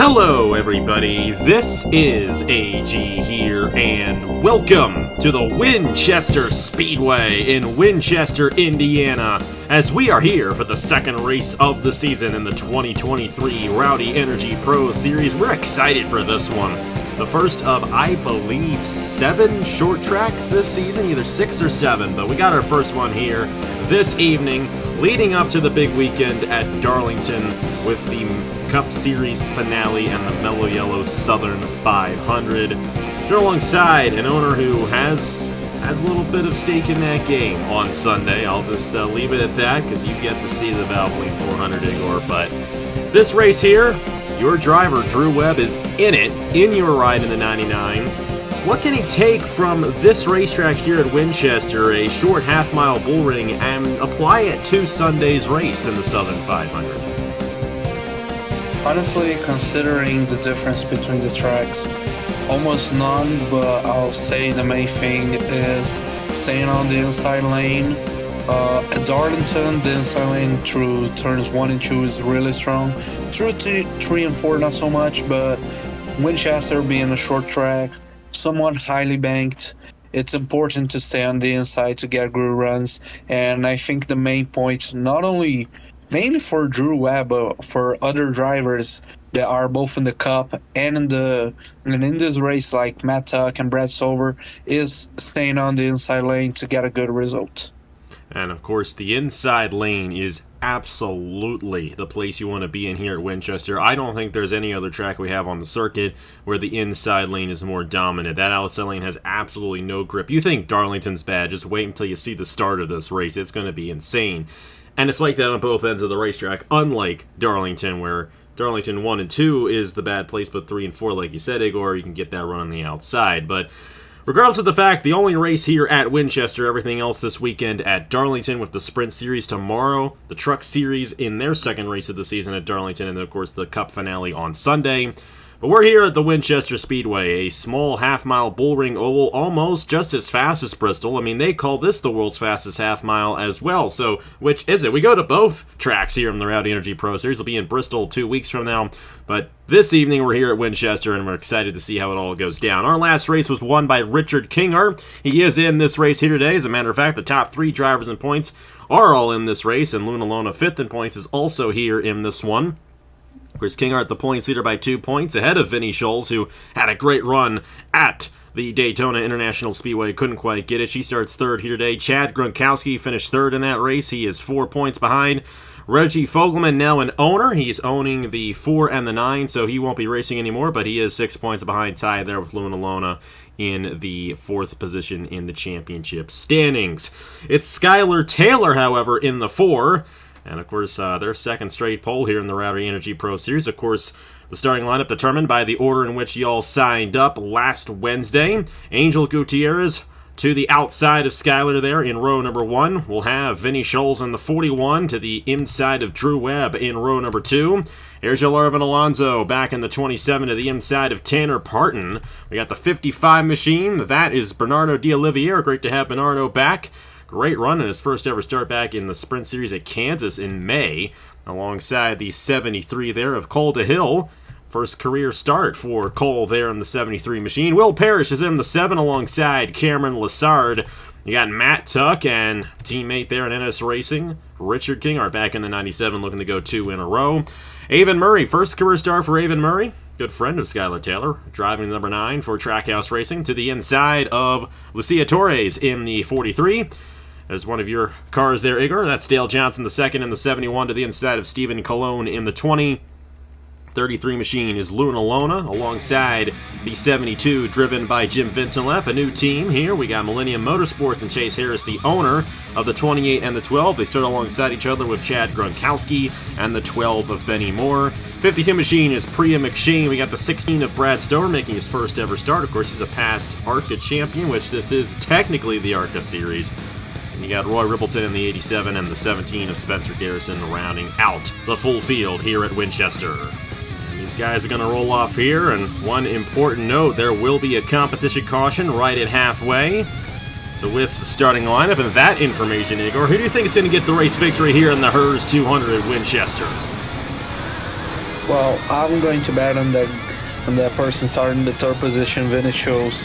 Hello everybody, this is AG here, and welcome to the Winchester Speedway in Winchester, Indiana, as we are here for the second race of the season in the 2023 Rowdy Energy Pro Series. We're excited for this one. The first of, I believe, 7 short tracks this season, either 6 or 7, but we got our first one here this evening, leading up to the big weekend at Darlington with the Cup Series finale and the Mellow Yellow Southern 500. They're alongside an owner who has a little bit of stake in that game on Sunday. I'll just leave it at that because you get to see the Valvoline 400 Igor. But this race here, your driver, Drew Webb, is in it, in your ride in the 99. What can he take from this racetrack here at Winchester, a short half-mile bull ring, and apply it to Sunday's race in the Southern 500? Honestly, considering the difference between the tracks, almost none, but I'll say the main thing is staying on the inside lane. At Darlington, the inside lane through turns 1 and 2 is really strong. Through 3 and 4, not so much, but Winchester being a short track, somewhat highly banked, it's important to stay on the inside to get good runs. And I think the main point, not only mainly for Drew Webb, but for other drivers that are both in the Cup and in this race, like Matt Tuck and Brad Sover, is staying on the inside lane to get a good result. And of course, the inside lane is absolutely the place you want to be in here at Winchester. I don't think there's any other track we have on the circuit where the inside lane is more dominant. That outside lane has absolutely no grip. You think Darlington's bad, just wait until you see the start of this race. It's going to be insane. And it's like that on both ends of the racetrack, unlike Darlington, where Darlington 1 and 2 is the bad place, but 3 and 4, like you said, Igor, you can get that run on the outside. But regardless of the fact, the only race here at Winchester, everything else this weekend at Darlington with the Sprint Series tomorrow, the Truck Series in their second race of the season at Darlington, and of course the Cup finale on Sunday. But we're here at the Winchester Speedway, a small half-mile bullring oval, almost just as fast as Bristol. I mean, they call this the world's fastest half-mile as well. So, which is it? We go to both tracks here in the Rowdy Energy Pro Series. We'll be in Bristol 2 weeks from now. But this evening, we're here at Winchester, and we're excited to see how it all goes down. Our last race was won by Richard Kinghart. He is in this race here today. As a matter of fact, the top 3 drivers in points are all in this race, and Luna Lona, 5th in points, is also here in this one. Of course, Kinghart, the points leader by 2 points, ahead of Vinny Scholes, who had a great run at the Daytona International Speedway. Couldn't quite get it. She starts 3rd here today. Chad Gronkowski finished 3rd in that race. He is 4 points behind. Reggie Fogelman, now an owner. He's owning the 4 and the 9, so he won't be racing anymore, but he is 6 points behind, tied there with Luna Lona in the 4th position in the championship standings. It's Skylar Taylor, however, in the 4. And, of course, their second straight pole here in the Rowdy Energy Pro Series. Of course, the starting lineup determined by the order in which y'all signed up last Wednesday. Angel Gutierrez to the outside of Skylar there in row number 1. We'll have Vinny Scholes in the 41 to the inside of Drew Webb in row number 2. Here's Arvin Alonso back in the 27 to the inside of Tanner Parton. We got the 55 machine. That is Bernardo D'Olivier. Great to have Bernardo back. Great run in his first ever start back in the Sprint Series at Kansas in May, alongside the 73 there of Cole DeHill. First career start for Cole there in the 73 machine. Will Parrish is in the 7 alongside Cameron Lassard. You got Matt Tuck and teammate there in NS Racing, Richard Kinghart, back in the 97, looking to go 2 in a row. Avon Murray, first career start for Avon Murray. Good friend of Skylar Taylor, driving number 9 for Trackhouse Racing to the inside of Lucia Torres in the 43. There's one of your cars there, Igor. That's Dale Johnson, the 2nd, in the 71 to the inside of Stephen Colon in the 20. 33 machine is Luna Lona alongside the 72, driven by Jim Vincenleff, a new team here. We got Millennium Motorsports and Chase Harris, the owner of the 28 and the 12. They start alongside each other with Chad Gronkowski and the 12 of Benny Moore. 52 machine is Priya McShane. We got the 16 of Brad Stover making his first ever start. Of course, he's a past ARCA champion, which this is technically the ARCA Series. You got Roy Rippleton in the 87 and the 17 of Spencer Garrison rounding out the full field here at Winchester. And these guys are going to roll off here, and one important note, there will be a competition caution right at halfway. So with the starting lineup and that information, Igor, who do you think is going to get the race victory here in the Herr's 200 at Winchester? Well, I'm going to bet on that person starting the third position, Vinny Shows.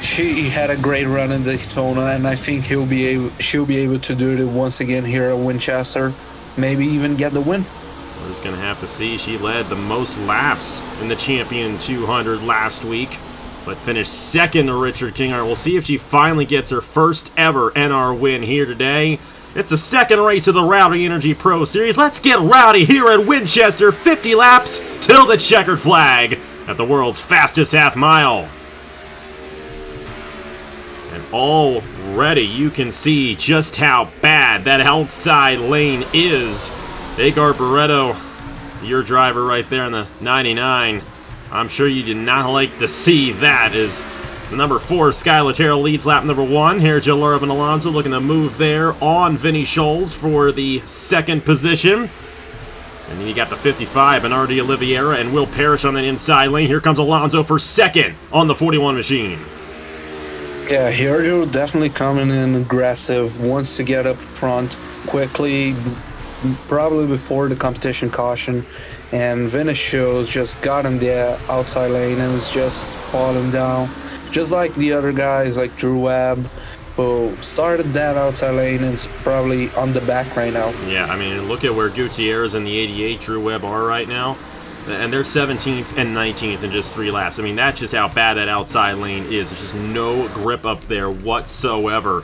She had a great run in Daytona, and I think she'll be able to do it once again here at Winchester. Maybe even get the win. We're just going to have to see. She led the most laps in the Champion 200 last week, but finished second to Richard Kinghart. We'll see if she finally gets her first ever NR win here today. It's the second race of the Rowdy Energy Pro Series. Let's get rowdy here at Winchester. 50 laps till the checkered flag at the world's fastest half mile. And already you can see just how bad that outside lane is. Agar Barreto, your driver right there in the 99. I'm sure you did not like to see that, as the number 4, Skylar Terrell, leads lap number 1. Herr, and Alonso looking to move there on Vinny Scholes for the second position. And then you got the 55, Bernardi Oliveira and Will Parrish on that inside lane. Here comes Alonso for second on the 41 machine. Yeah, Herr definitely coming in aggressive, wants to get up front quickly, probably before the competition caution. And Vinny Shows just got in the outside lane and is just falling down. Just like the other guys, like Drew Webb, who started that outside lane and is probably on the back right now. Yeah, I mean, look at where Gutierrez and the 88 Drew Webb are right now. And they're 17th and 19th in just 3 laps. I mean, that's just how bad that outside lane is. There's just no grip up there whatsoever.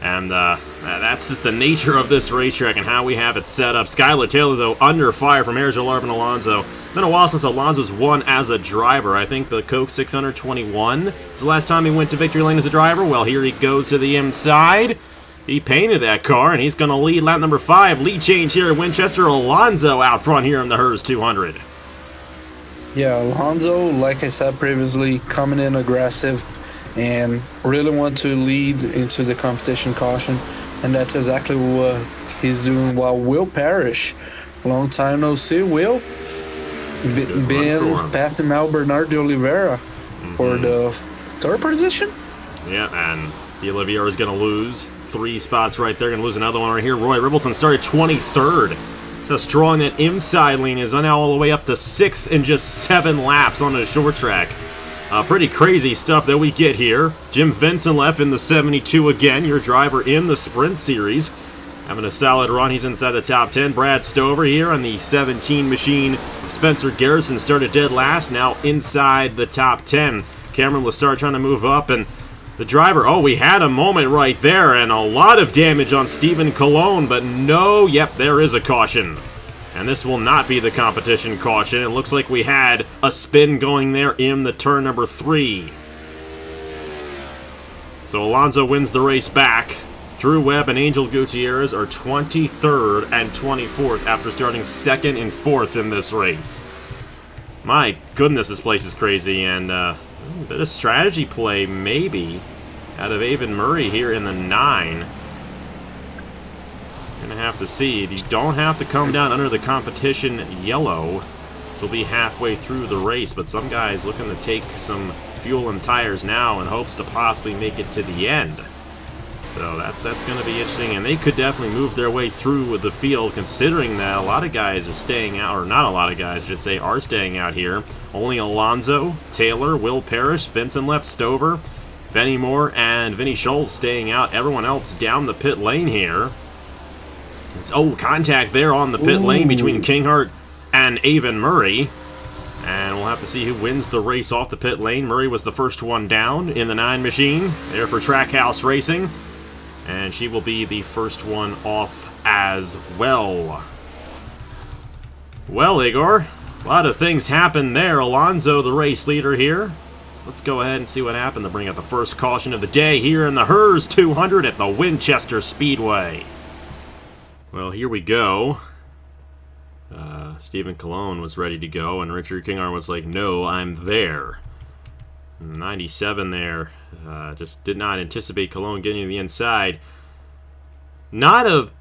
And that's just the nature of this racetrack and how we have it set up. Skylar Taylor, though, under fire from Herr and Alonso. It's been a while since Alonso's won as a driver. I think the Coke 621 is the last time he went to victory lane as a driver. Well, here he goes to the inside. He painted that car, and he's going to lead lap number 5. Lead change here at Winchester. Alonso out front here in the Herr's 200. Yeah, Alonso, like I said previously, coming in aggressive and really want to lead into the competition caution, and that's exactly what he's doing. While Will Parrish, long time no see, Will, been passing out Bernardo Oliveira for the third position. Yeah, and the Oliveira is going to lose 3 spots right there, going to lose another one right here. Roy Ribbleton started 23rd. So strong that inside lane is now all the way up to 6th in just 7 laps on the short track. Pretty crazy stuff that we get here. Jim Vincent left in the 72 again, your driver in the Sprint Series. Having a solid run, he's inside the top 10. Brad Stover here on the 17 machine. Spencer Garrison started dead last, now inside the top 10. Cameron Lassard trying to move up, and the driver, oh, we had a moment right there, and a lot of damage on Stephen Colon, but no, yep, there is a caution. And this will not be the competition caution. It looks like we had a spin going there in the turn number 3. So Alonso wins the race back. Drew Webb and Angel Gutierrez are 23rd and 24th after starting 2nd and 4th in this race. My goodness, this place is crazy, and a bit of strategy play, maybe, out of Avon Murray here in the 9. Gonna have to see. You don't have to come down under the competition yellow to be halfway through the race, but some guys looking to take some fuel and tires now in hopes to possibly make it to the end. So that's going to be interesting, and they could definitely move their way through the field, considering that a lot of guys are staying out, or not a lot of guys, I should say, are staying out here. Only Alonso, Taylor, Will Parrish, Vincent left, Stover, Benny Moore, and Vinny Scholes staying out. Everyone else down the pit lane here. Oh, contact there on the pit lane between Kinghart and Avon Murray. And we'll have to see who wins the race off the pit lane. Murray was the first one down in the 9 machine, there for Trackhouse Racing. And she will be the first one off as well. Well, Igor, a lot of things happened there. Alonso, the race leader here. Let's go ahead and see what happened to bring up the first caution of the day here in the Herr's 200 at the Winchester Speedway. Well, here we go. Stephen Colon was ready to go, and Richard Kinghart was like, no, I'm there. 97 there. Just did not anticipate Colon getting to the inside. Not a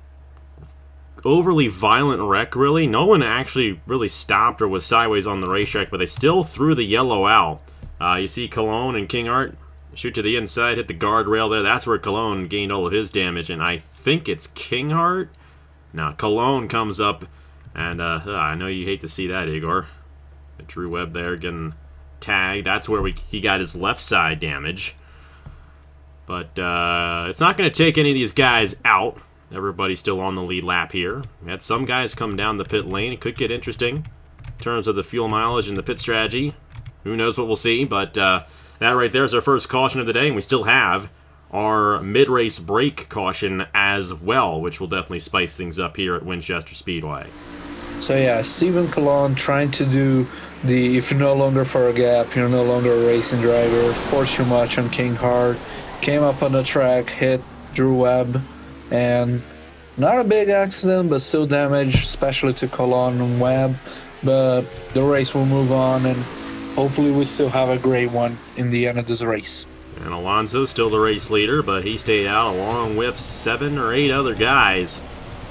overly violent wreck, really. No one actually really stopped or was sideways on the racetrack, but they still threw the yellow out. You see Colon and Kinghart shoot to the inside, hit the guardrail there. That's where Colon gained all of his damage, and I think it's Kinghart. Now, Colon comes up, and I know you hate to see that, Igor. Drew Webb there getting tagged. That's where he got his left side damage. But it's not going to take any of these guys out. Everybody's still on the lead lap here. We had some guys come down the pit lane. It could get interesting in terms of the fuel mileage and the pit strategy. Who knows what we'll see, but that right there is our first caution of the day, and we still have our mid-race brake caution as well, which will definitely spice things up here at Winchester Speedway. So yeah, Stephen Colon trying to do the if you're no longer for a gap, you're no longer a racing driver, force too much on King Hard, came up on the track, hit Drew Webb, and not a big accident, but still damage, especially to Colon and Webb. But the race will move on, and hopefully we still have a great one in the end of this race. And Alonso still the race leader, but he stayed out along with 7 or 8 other guys.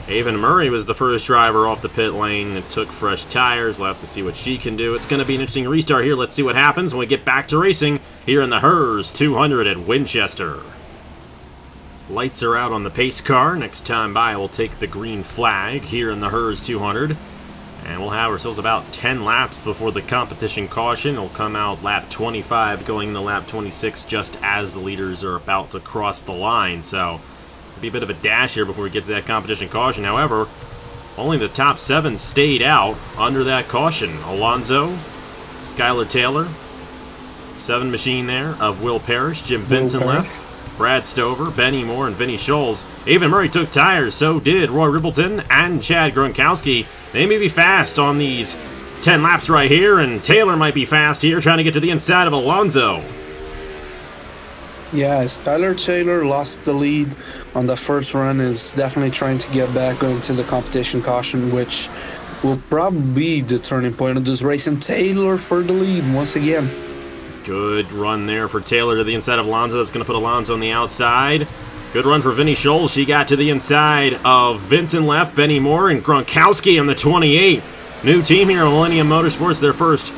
Avon Murray was the first driver off the pit lane and took fresh tires. We'll have to see what she can do. It's going to be an interesting restart here. Let's see what happens when we get back to racing here in the Herr's 200 at Winchester. Lights are out on the pace car. Next time by, we'll take the green flag here in the Herr's 200. And we'll have ourselves about 10 laps before the competition caution. It'll come out lap 25 going into lap 26 just as the leaders are about to cross the line. So it'll be a bit of a dash here before we get to that competition caution. However, only the top 7 stayed out under that caution. Alonso, Skylar Taylor, 7 machine there of Will Parrish, Jim Vincent left. Brad Stover, Benny Moore, and Vinny Scholes. Avon Murray took tires, so did Roy Rippleton and Chad Gronkowski. They may be fast on these 10 laps right here, and Taylor might be fast here trying to get to the inside of Alonso. Yeah, Skylar Taylor lost the lead on the first run, is definitely trying to get back going to the competition caution, which will probably be the turning point of this race, and Taylor for the lead once again. Good run there for Taylor to the inside of Alonso. That's going to put Alonso on the outside. Good run for Vinny Scholes. She got to the inside of Vincent left, Benny Moore, and Gronkowski on the 28. New team here at Millennium Motorsports, their first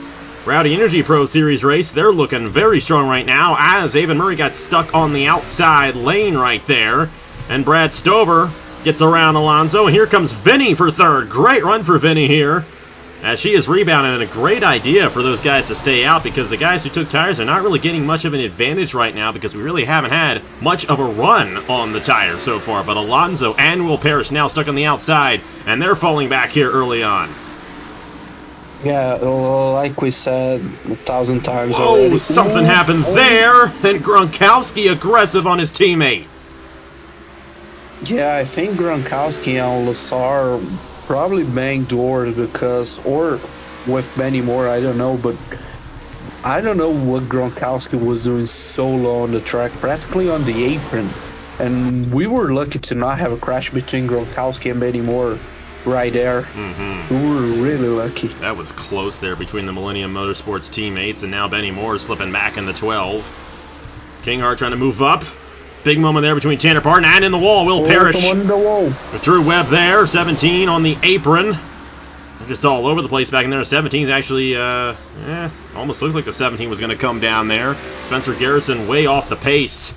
Rowdy Energy Pro Series race. They're looking very strong right now as Avon Murray got stuck on the outside lane right there. And Brad Stover gets around Alonso. And here comes Vinny for third. Great run for Vinny here, as she is rebounding, and a great idea for those guys to stay out because the guys who took tires are not really getting much of an advantage right now because we really haven't had much of a run on the tires so far. But Alonso and Will Parrish now stuck on the outside, and they're falling back here early on. Yeah, like we said 1,000 times Whoa, already. something happened there, and Gronkowski aggressive on his teammate. Yeah, I think Gronkowski and Lazar probably banged doors or with Benny Moore, I don't know, but I don't know what Gronkowski was doing so low on the track, practically on the apron, and we were lucky to not have a crash between Gronkowski and Benny Moore right there. We were really lucky. That was close there between the Millennium Motorsports teammates, and now Benny Moore is slipping back into 12. Kinghart trying to move up. Big moment there between Tanner Parton and in the wall, Will Parrish. With Drew Webb there, 17 on the apron. They're just all over the place back in there. 17's actually, almost looked like the 17 was going to come down there. Spencer Garrison way off the pace.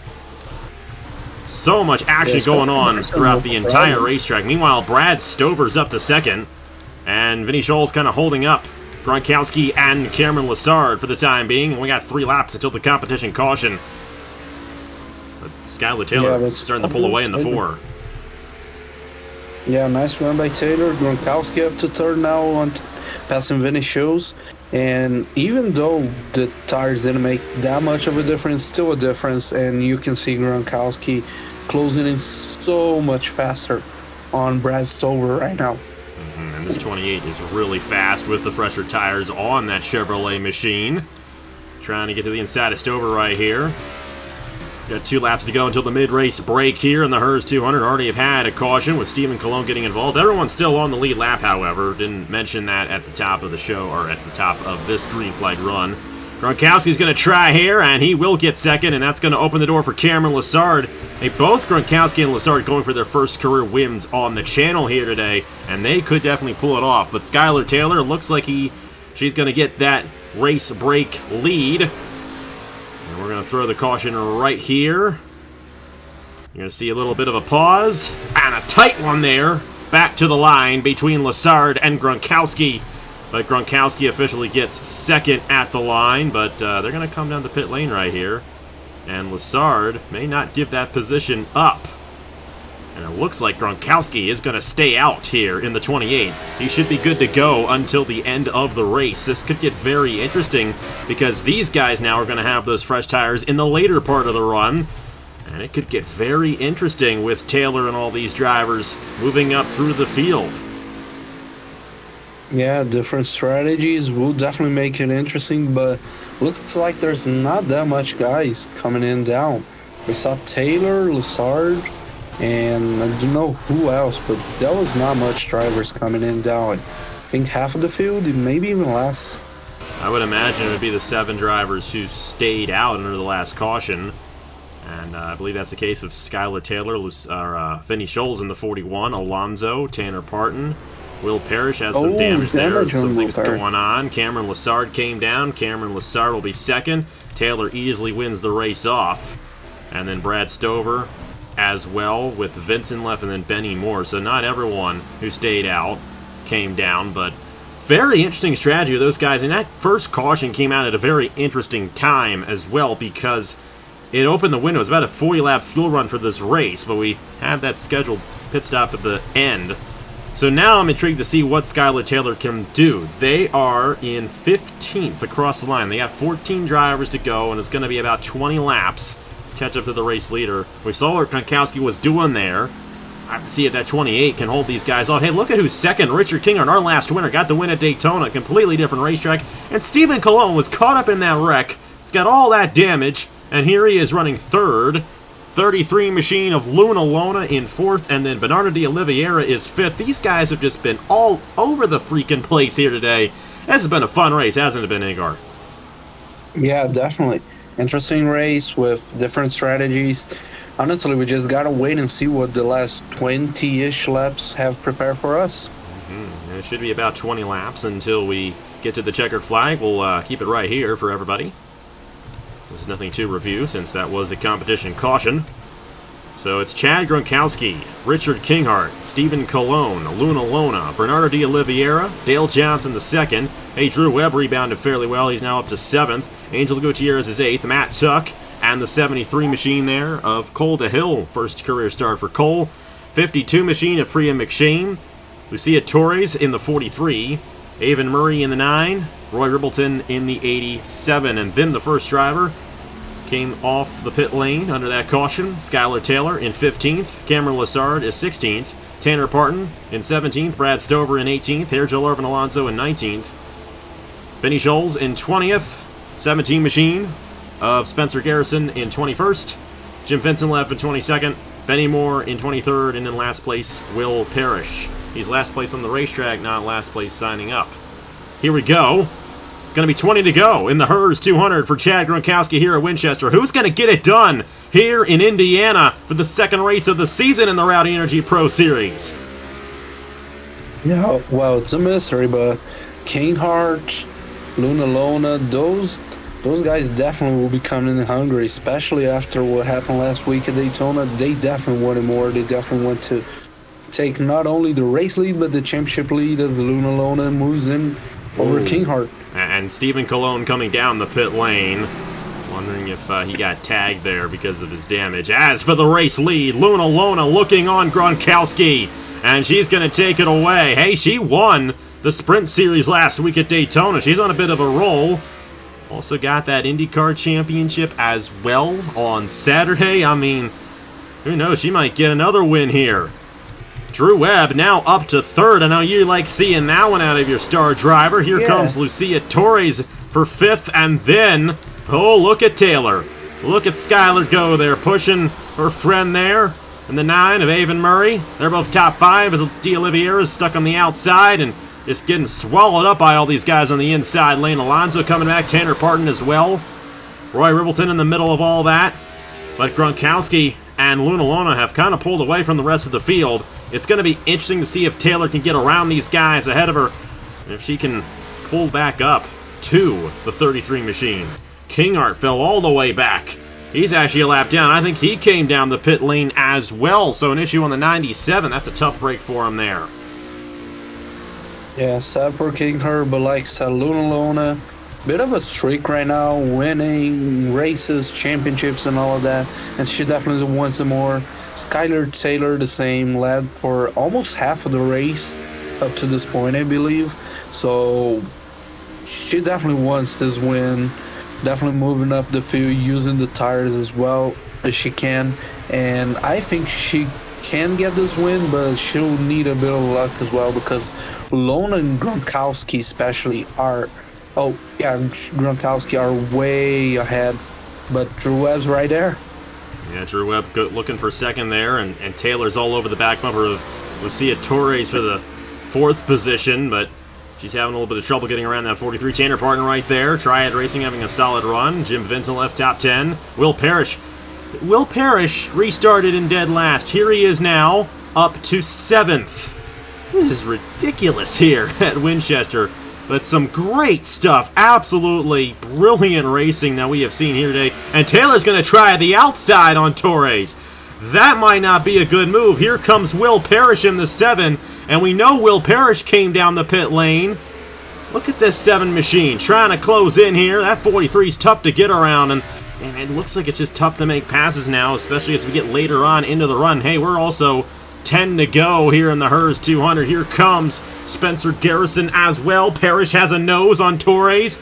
So much action going on throughout the entire racetrack. Meanwhile, Brad Stover's up to second, and Vinny Scholes kind of holding up Gronkowski and Cameron Lassard for the time being. And we got 3 laps until the competition caution. Skylar Taylor starting to pull away in the 4. Yeah, nice run by Taylor. Gronkowski up to third now on passing Vinny Scholes. And even though the tires didn't make that much of a difference, still a difference. And you can see Gronkowski closing in so much faster on Brad Stover right now. And this 28 is really fast with the fresher tires on that Chevrolet machine. Trying to get to the inside of Stover right here. Got 2 laps to go until the mid-race break here in the Herr's 200. Already have had a caution with Stephen Colon getting involved. Everyone's still on the lead lap, however. Didn't mention that at the top of the show, or at the top of this green flag run. Gronkowski's going to try here, and he will get second, and that's going to open the door for Cameron Lassard. Hey, both Gronkowski and Lassard going for their first career wins on the channel here today, and they could definitely pull it off. But Skylar Taylor looks like she's going to get that race break lead. And we're going to throw the caution right here. You're going to see a little bit of a pause. And a tight one there. Back to the line between Lassard and Gronkowski. But Gronkowski officially gets second at the line, but they're going to come down the pit lane right here. And Lessard may not give that position up. And it looks like Gronkowski is going to stay out here in the 28. He should be good to go until the end of the race. This could get very interesting because these guys now are going to have those fresh tires in the later part of the run. And it could get very interesting with Taylor and all these drivers moving up through the field. Yeah, different strategies will definitely make it interesting, but looks like there's not that much guys coming in down. We saw Taylor, Lessard, and I don't know who else, but there was not much drivers coming in down. I think half of the field, maybe even less. I would imagine it would be the 7 drivers who stayed out under the last caution. And I believe that's the case with Skylar Taylor, Vinny Scholes in the 41, Alonso, Tanner Parton. Will Parrish has some damage there. Something's going on. Cameron Lessard came down. Cameron Lessard will be second. Taylor easily wins the race off. And then Brad Stover as well with Vincent left and then Benny Moore. So not everyone who stayed out came down, but very interesting strategy of those guys. And that first caution came out at a very interesting time as well because it opened the window. It was about a 40-lap fuel run for this race, but we had that scheduled pit stop at the end. So now I'm intrigued to see what Skylar Taylor can do. They are in 15th across the line. They have 14 drivers to go, and it's going to be about 20 laps to catch up to the race leader. We saw what Gronkowski was doing there. I have to see if that 28 can hold these guys off. Hey, look at who's second. Richard Kinghart, our last winner, got the win at Daytona. Completely different racetrack. And Stephen Colon was caught up in that wreck. He's got all that damage, and here he is running third. 33 machine of Luna Lona in 4th, and then Bernardo de Oliveira is 5th. These guys have just been all over the freaking place here today. This has been a fun race, hasn't it been, Agar? Yeah, definitely. Interesting race with different strategies. Honestly, we just gotta wait and see what the last 20-ish laps have prepared for us. Mm-hmm. It should be about 20 laps until we get to the checkered flag. We'll keep it right here for everybody. There's nothing to review since that was a competition caution. So it's Chad Gronkowski, Richard Kinghart, Stephen Colon, Luna Lona, Bernardo de Oliveira, Dale Johnson the second. Hey, Drew Webb rebounded fairly well. He's now up to 7th. Angel Gutierrez is 8th. Matt Tuck and the 73 machine there of Cole DeHill. First career start for Cole. 52 machine of Priya McShane. Lucia Torres in the 43. Avon Murray in the 9. Roy Ribbleton in the 87. And then the first driver came off the pit lane under that caution. Skylar Taylor in 15th. Cameron Lessard is 16th. Tanner Parton in 17th. Brad Stover in 18th. Herr Irvin Alonso in 19th. Vinny Scholes in 20th. 17 machine of Spencer Garrison in 21st. Jim Vincent left in 22nd. Benny Moore in 23rd. And in last place, Will Parrish. He's last place on the racetrack, not last place signing up. Here we go. Going to be 20 to go in the Herr's 200 for Chad Gronkowski here at Winchester. Who's going to get it done here in Indiana for the second race of the season in the Rowdy Energy Pro Series? Yeah, well, it's a mystery, but Kinghart, Luna Lona, those guys definitely will be coming in hungry, especially after what happened last week at Daytona. They definitely wanted more. They definitely want to take not only the race lead, but the championship lead of the Luna Lona moves in over Kinghart. And Stephen Colon coming down the pit lane. Wondering if he got tagged there because of his damage. As for the race lead, Luna Lona looking on Gronkowski. And she's going to take it away. Hey, she won the Sprint Series last week at Daytona. She's on a bit of a roll. Also got that IndyCar Championship as well on Saturday. I mean, who knows? She might get another win here. Drew Webb now up to 3rd. I know you like seeing that one out of your star driver. Here comes Lucia Torres for 5th. And then, oh, look at Taylor. Look at Skylar go there, pushing her friend there. And the 9 of Avon Murray. They're both top 5 as De Oliveira is stuck on the outside and just getting swallowed up by all these guys on the inside lane. Alonso coming back, Tanner Parton as well. Roy Ribbleton in the middle of all that. But Gronkowski and Luna Lona have kind of pulled away from the rest of the field. It's going to be interesting to see if Taylor can get around these guys ahead of her, and if she can pull back up to the 33 machine. Kinghart fell all the way back. He's actually a lap down. I think he came down the pit lane as well, so an issue on the 97. That's a tough break for him there. Yeah, sad for King Her, but like said, Luna, bit of a streak right now, winning races, championships, and all of that. And she definitely wants some more. Skylar Taylor, the same, led for almost half of the race up to this point, I believe. So she definitely wants this win. Definitely moving up the field, using the tires as well as she can. And I think she can get this win, but she'll need a bit of luck as well because Lona and Gronkowski especially are, oh yeah, Gronkowski are way ahead, but Drew Webb's right there. Yeah, Drew Webb looking for second there, and Taylor's all over the back bumper of Lucia Torres for the 4th position, but she's having a little bit of trouble getting around that 43. Tanner partner right there. Triad Racing having a solid run. Jim Vincent left top 10. Will Parrish restarted in dead last. Here he is now, up to 7th. This is ridiculous here at Winchester. But some great stuff. Absolutely brilliant racing that we have seen here today. And Taylor's going to try the outside on Torres. That might not be a good move. Here comes Will Parrish in the 7. And we know Will Parrish came down the pit lane. Look at this 7 machine trying to close in here. That 43 is tough to get around. And it looks like it's just tough to make passes now, especially as we get later on into the run. Hey, we're also 10 to go here in the Herz 200. Here comes Spencer Garrison as well. Parrish has a nose on Torres.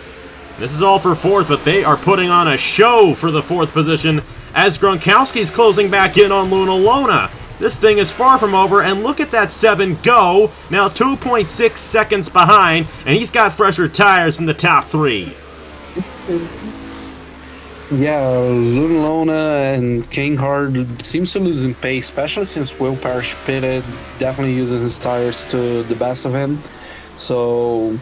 This is all for 4th, but they are putting on a show for the 4th position as Gronkowski's closing back in on Luna. This thing is far from over, and look at that 7 go. Now 2.6 seconds behind, and he's got fresher tires in the top 3. Yeah, Luna and King Hard seems to losing pace, especially since Will Parrish pitted, definitely using his tires to the best of him. So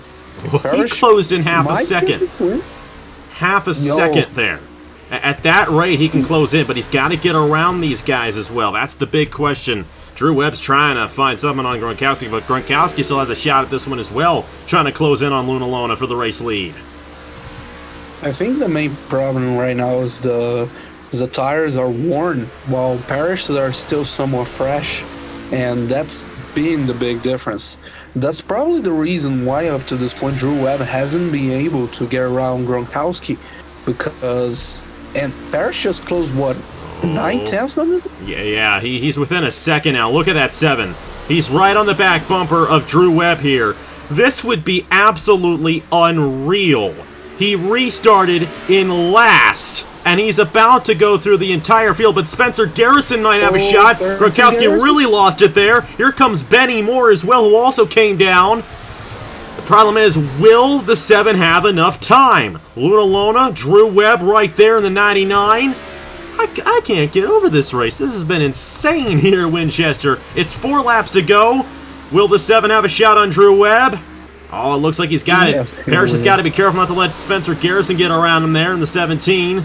he closed in half a second. Half a second there. At that rate, he can close in, but he's got to get around these guys as well. That's the big question. Drew Webb's trying to find something on Gronkowski, but Gronkowski still has a shot at this one as well, trying to close in on Luna for the race lead. I think the main problem right now is the tires are worn, while Parrish are still somewhat fresh, and that's been the big difference. That's probably the reason why up to this point Drew Webb hasn't been able to get around Gronkowski, because and Parrish just closed what, 9/10 on this? Yeah, he's within a second now. Look at that 7. He's right on the back bumper of Drew Webb here. This would be absolutely unreal. He restarted in last, and he's about to go through the entire field, but Spencer Garrison might have a shot. Gronkowski really lost it there. Here comes Benny Moore as well, who also came down. The problem is, will the 7 have enough time? Luna, Drew Webb right there in the 99. I can't get over this race. This has been insane here at Winchester. It's 4 laps to go. Will the 7 have a shot on Drew Webb? Oh, it looks like he's got it. Parrish has got to be careful not to let Spencer Garrison get around him there in the 17.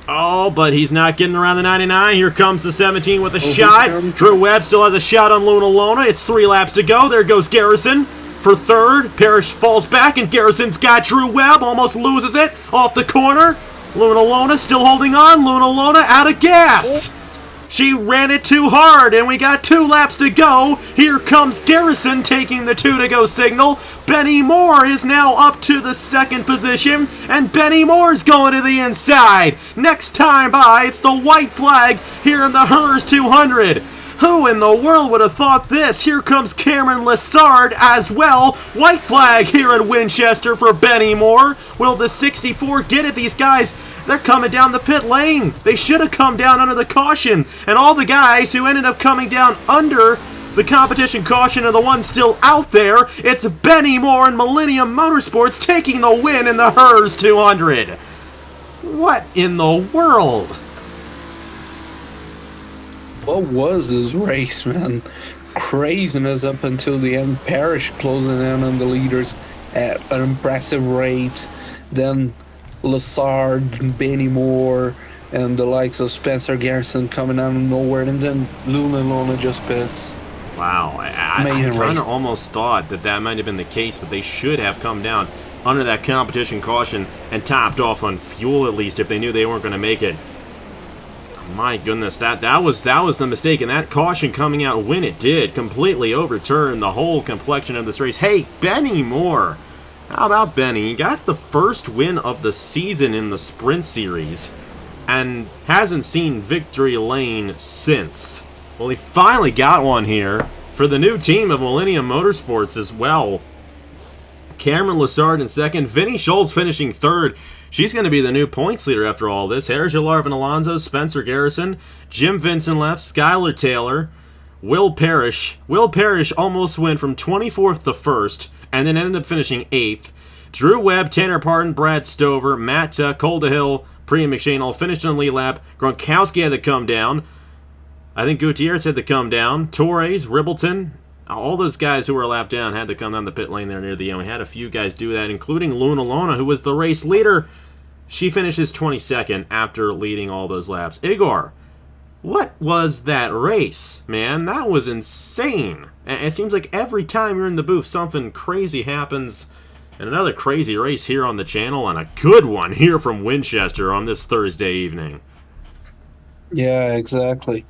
Oh, but he's not getting around the 99. Here comes the 17 with a shot. Drew Webb still has a shot on Luna. It's 3 laps to go. There goes Garrison for 3rd. Parrish falls back, and Garrison's got Drew Webb. Almost loses it off the corner. Luna still holding on. Luna out of gas. She ran it too hard, and we got 2 laps to go. Here comes Garrison taking the 2 to go signal. Benny Moore is now up to the 2nd position, and Benny Moore's going to the inside. Next time by, it's the white flag here in the Herz 200. Who in the world would have thought this? Here comes Cameron Lessard as well. White flag here at Winchester for Benny Moore. Will the 64 get it? These guys, they're coming down the pit lane. They should have come down under the caution. And all the guys who ended up coming down under the competition caution are the ones still out there. It's Benny Moore and Millennium Motorsports taking the win in the Herz 200. What in the world? What was this race, man? Craziness up until the end. Parrish closing in on the leaders at an impressive rate. Then Lessard, Benny Moore, and the likes of Spencer Garrison coming out of nowhere. And then Luna just pits. Wow, I kind of almost thought that might have been the case, but they should have come down under that competition caution and topped off on fuel at least if they knew they weren't going to make it. My goodness, that was the mistake, and that caution coming out when it did completely overturn the whole complexion of this race. Hey, Benny Moore. How about Benny? He got the first win of the season in the Sprint Series and hasn't seen victory lane since. Well, he finally got one here for the new team of Millennium Motorsports as well. Cameron Lessard in second, Vinny Schultz finishing third. She's going to be the new points leader after all this. Herr, Larvin Alonso, Spencer Garrison, Jim Vincent left, Skylar Taylor, Will Parrish. Will Parrish almost went from 24th to 1st and then ended up finishing 8th. Drew Webb, Tanner Parton, Brad Stover, Matt Tuck, Cole DeHill, Priya McShane all finished on the lead lap. Gronkowski had to come down. I think Gutierrez had to come down. Torres, Ribbleton, all those guys who were a lap down had to come down the pit lane there near the end. We had a few guys do that, including Luna Lona, who was the race leader. She finishes 22nd after leading all those laps. Igor, what was that race, man? That was insane. And it seems like every time you're in the booth, something crazy happens. And another crazy race here on the channel, and a good one here from Winchester on this Thursday evening. Yeah, exactly.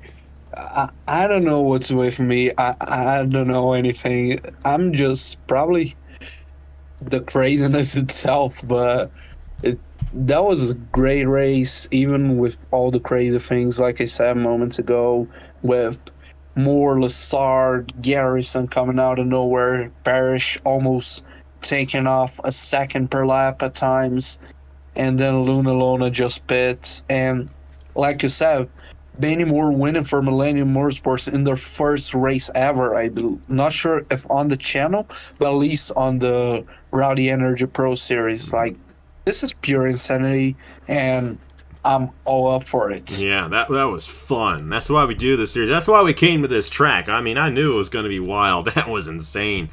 I don't know what's with me. I don't know anything. I'm just probably the craziness itself, but that was a great race, even with all the crazy things, like I said moments ago, with Moore, Lessard, Garrison coming out of nowhere, Parrish almost taking off a second per lap at times, and then Luna Lona just pits. And like you said, Benny Moore winning for Millennium Motorsports in their first race ever. I'm not sure if on the channel, but at least on the Rowdy Energy Pro Series. Like, this is pure insanity, and I'm all up for it. Yeah, that was fun. That's why we do this series. That's why we came to this track. I mean, I knew it was going to be wild. That was insane.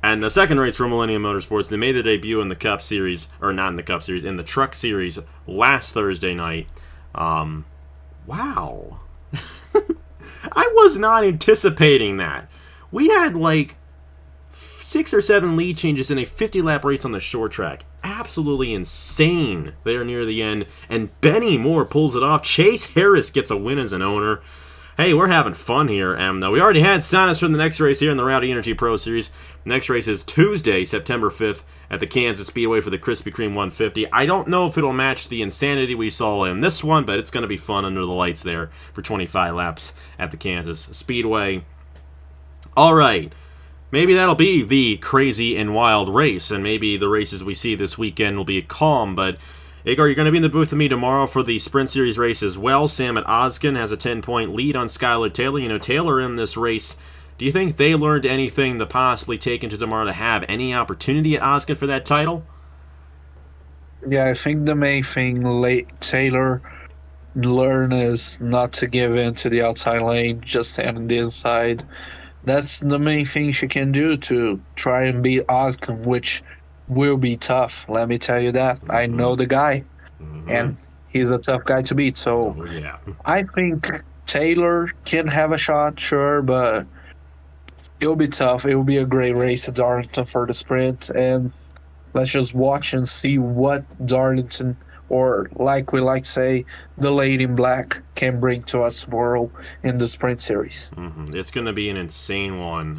And the second race for Millennium Motorsports, they made their debut in the Cup Series, or not in the Cup Series, in the Truck Series last Thursday night. Wow. I was not anticipating that. We had like 6 or 7 lead changes in a 50-lap race on the short track. Absolutely insane there near the end. And Benny Moore pulls it off. Chase Harris gets a win as an owner. Hey, we're having fun here, we already had sign-ups for the next race here in the Rowdy Energy Pro Series. The next race is Tuesday, September 5th at the Kansas Speedway for the Krispy Kreme 150. I don't know if it'll match the insanity we saw in this one, but it's going to be fun under the lights there for 25 laps at the Kansas Speedway. All right. Maybe that'll be the crazy and wild race, and maybe the races we see this weekend will be calm, but Igor, you're going to be in the booth with me tomorrow for the Sprint Series race as well. Sam at Oskin has a 10-point lead on Skylar Taylor. You know, Taylor in this race, do you think they learned anything to possibly take into tomorrow to have any opportunity at Oskin for that title? Yeah, I think the main thing Taylor learned is not to give in to the outside lane, just stand on the inside. That's the main thing she can do to try and beat Oskin, which will be tough. Let me tell you that. I know the guy, and he's a tough guy to beat. So yeah. I think Taylor can have a shot, sure, but it'll be tough. It will be a great race at Darlington for the sprint, and let's just watch and see what Darlington, or like we like to say, the Lady in Black, can bring to us tomorrow in the Sprint Series. It's going to be an insane one,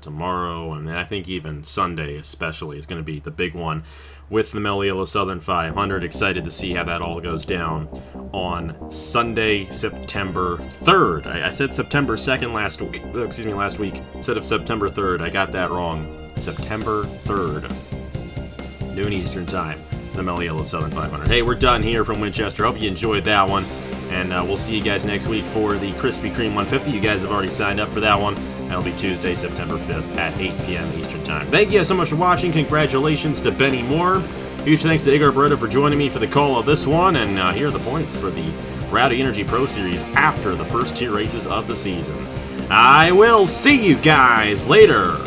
tomorrow, and I think even Sunday especially is going to be the big one with the Meliela Southern 500. Excited to see how that all goes down on Sunday, September 3rd. I said September 2nd last week instead of September 3rd. I got that wrong. September 3rd, noon Eastern Time. The Meliela Southern 500. Hey, we're done here from Winchester. Hope you enjoyed that one, and we'll see you guys next week for the Krispy Kreme 150. You guys have already signed up for that one. That'll be Tuesday, September 5th at 8 p.m. Eastern Time. Thank you guys so much for watching. Congratulations to Benny Moore. Huge thanks to Igor Beretta for joining me for the call of this one, and here are the points for the Rowdy Energy Pro Series after the first 2 races of the season. I will see you guys later.